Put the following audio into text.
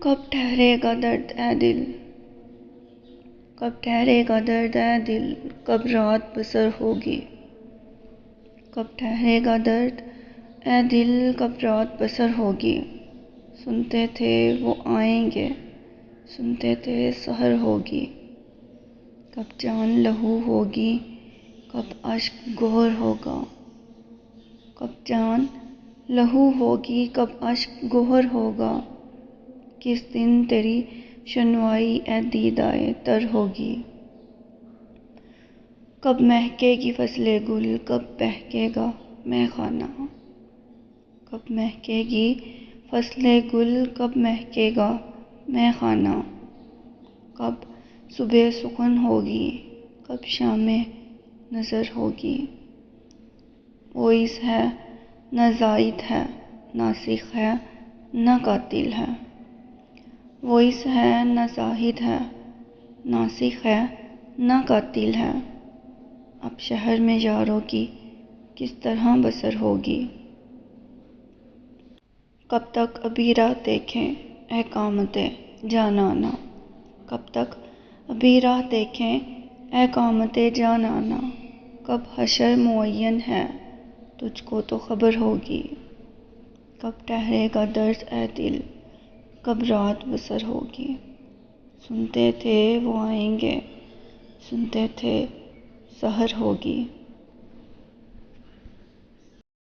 کب ٹھہرے گا درد اے دل، کب ٹھہرے گا درد اے دل، کب رات بسر ہوگی، کب ٹھہرے گا درد اے دل، کب رات بسر ہوگی۔ سنتے تھے وہ آئیں گے، سنتے تھے سحر ہوگی، کب جان لہو ہوگی، کب اشک گہر ہوگا، کب جان لہو ہوگی، کب اشک گہر ہوگا۔ کس دن تیری شنوائی اے دیدائے تر ہوگی، کب مہکے گی فصل گل، کب بہکے گا مے خانہ، کب مہکے گی فصل گل، کب مہکے گا مے خانہ۔ کب صبح سخن ہوگی، کب شام نظر ہوگی۔ وائس ہے نہ زائد ہے، ناسخ ہے نہ قاتل ہے، وائس ہے نہ زاہد ہے، ناسخ ہے نہ قاتل ہے۔ اب شہر میں یاروں کی کس طرح بسر ہوگی، کب تک ابھی راہ دیکھیں اے قامت جانانہ، کب تک ابھی راہ دیکھیں اے قامت جانانہ۔ کب حشر معین ہے تجھ کو تو خبر ہوگی، کب ٹھہرے گا درد اے دل، کب رات بسر ہوگی۔ سنتے تھے وہ آئیں گے، سنتے تھے سحر ہوگی۔